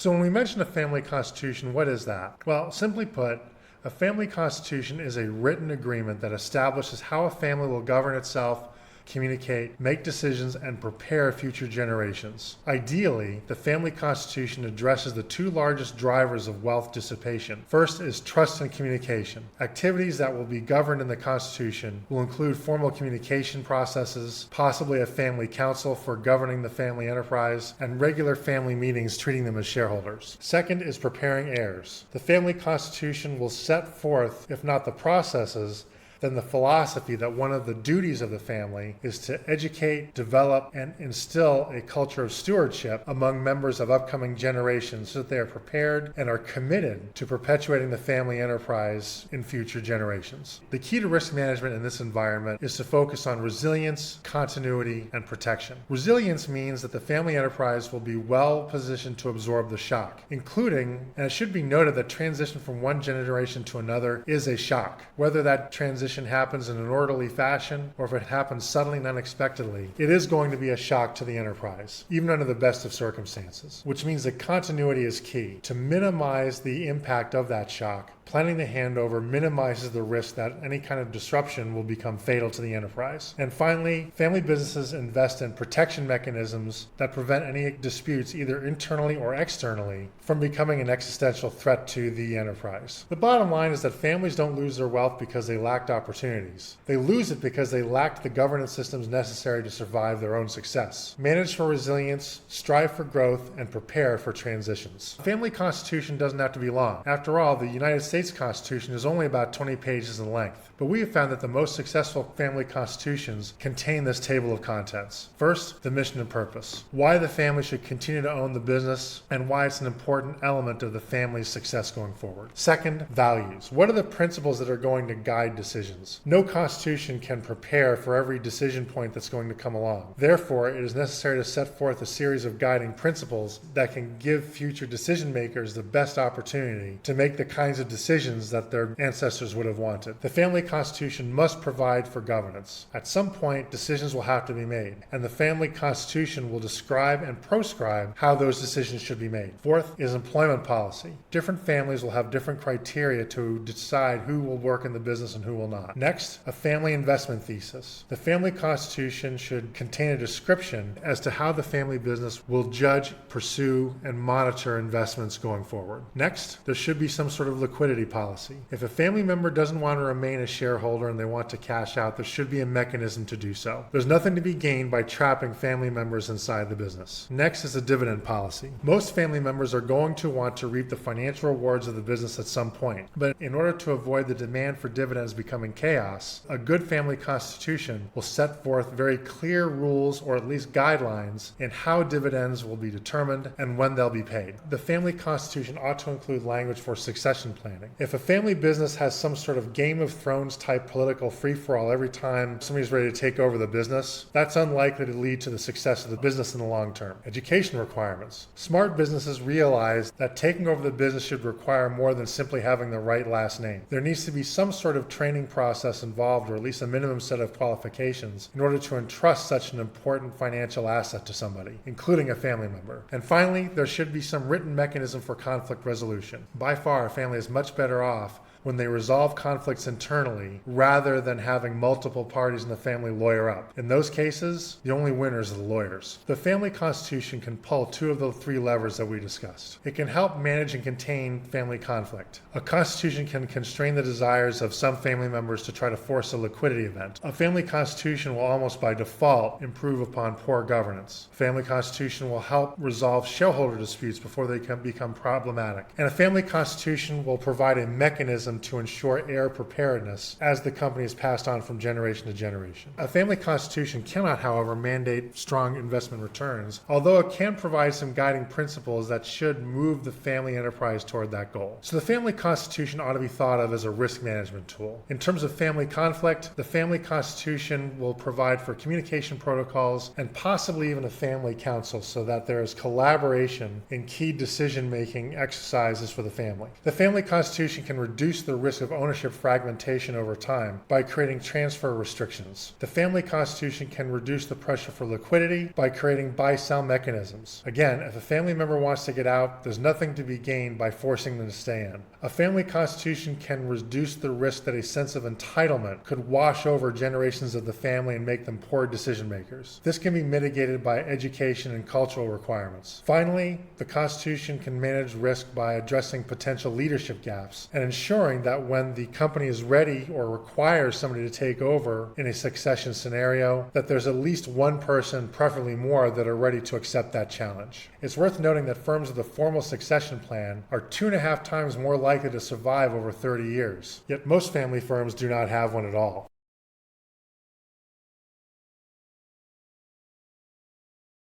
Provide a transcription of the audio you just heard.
So when we mention a family constitution, what is that? Well, simply put, a family constitution is a written agreement that establishes how a family will govern itself, communicate, make decisions, and prepare future generations. Ideally, the family constitution addresses the two largest drivers of wealth dissipation. First is trust and communication. Activities that will be governed in the constitution will include formal communication processes, possibly a family council for governing the family enterprise, and regular family meetings treating them as shareholders. Second is preparing heirs. The family constitution will set forth, if not the processes, then the philosophy that one of the duties of the family is to educate, develop, and instill a culture of stewardship among members of upcoming generations so that they are prepared and are committed to perpetuating the family enterprise in future generations. The key to risk management in this environment is to focus on resilience, continuity, and protection. Resilience means that the family enterprise will be well positioned to absorb the shock, including, and it should be noted that transition from one generation to another is a shock. Whether that transition happens in an orderly fashion or if it happens suddenly and unexpectedly, it is going to be a shock to the enterprise, even under the best of circumstances, which means that continuity is key. To minimize the impact of that shock, planning the handover minimizes the risk that any kind of disruption will become fatal to the enterprise. And finally, family businesses invest in protection mechanisms that prevent any disputes, either internally or externally, from becoming an existential threat to the enterprise. The bottom line is that families don't lose their wealth because they lacked opportunities. They lose it because they lacked the governance systems necessary to survive their own success. Manage for resilience, strive for growth, and prepare for transitions. A family constitution doesn't have to be long. After all, the United States Constitution is only about 20 pages in length, but we have found that the most successful family constitutions contain this table of contents. First, the mission and purpose. Why the family should continue to own the business and why it's an important element of the family's success going forward. Second, values. What are the principles that are going to guide decisions? No constitution can prepare for every decision point that's going to come along. Therefore, it is necessary to set forth a series of guiding principles that can give future decision makers the best opportunity to make the kinds of decisions that their ancestors would have wanted. The family constitution must provide for governance. At some point, decisions will have to be made, and the family constitution will describe and proscribe how those decisions should be made. Fourth is employment policy. Different families will have different criteria to decide who will work in the business and who will not. Next, a family investment thesis. The family constitution should contain a description as to how the family business will judge, pursue, and monitor investments going forward. Next, there should be some sort of liquidity policy. If a family member doesn't want to remain a shareholder and they want to cash out, there should be a mechanism to do so. There's nothing to be gained by trapping family members inside the business. Next is a dividend policy. Most family members are going to want to reap the financial rewards of the business at some point, but in order to avoid the demand for dividends becoming chaos, a good family constitution will set forth very clear rules or at least guidelines in how dividends will be determined and when they'll be paid. The family constitution ought to include language for succession planning. If a family business has some sort of Game of Thrones type political free-for-all every time somebody's ready to take over the business, that's unlikely to lead to the success of the business in the long term. Education requirements. Smart businesses realize that taking over the business should require more than simply having the right last name. There needs to be some sort of training process involved, or at least a minimum set of qualifications, in order to entrust such an important financial asset to somebody, including a family member. And finally, there should be some written mechanism for conflict resolution. By far, a family is much better off when they resolve conflicts internally rather than having multiple parties in the family lawyer up. In those cases, the only winners are the lawyers. The family constitution can pull two of the three levers that we discussed. It can help manage and contain family conflict. A constitution can constrain the desires of some family members to try to force a liquidity event. A family constitution will almost by default improve upon poor governance. A family constitution will help resolve shareholder disputes before they can become problematic. And a family constitution will provide a mechanism to ensure heir preparedness as the company is passed on from generation to generation. A family constitution cannot, however, mandate strong investment returns, although it can provide some guiding principles that should move the family enterprise toward that goal. So the family constitution ought to be thought of as a risk management tool. In terms of family conflict, the family constitution will provide for communication protocols and possibly even a family council so that there is collaboration in key decision-making exercises for the family. The family constitution can reduce reduce the risk of ownership fragmentation over time by creating transfer restrictions. The family constitution can reduce the pressure for liquidity by creating buy-sell mechanisms. Again, if a family member wants to get out, there's nothing to be gained by forcing them to stay in. A family constitution can reduce the risk that a sense of entitlement could wash over generations of the family and make them poor decision makers. This can be mitigated by education and cultural requirements. Finally, the Constitution can manage risk by addressing potential leadership gaps and ensuring that when the company is ready or requires somebody to take over in a succession scenario, that there's at least one person, preferably more, that are ready to accept that challenge. It's worth noting that firms with a formal succession plan are 2.5 times more likely to survive over 30 years, yet most family firms do not have one at all.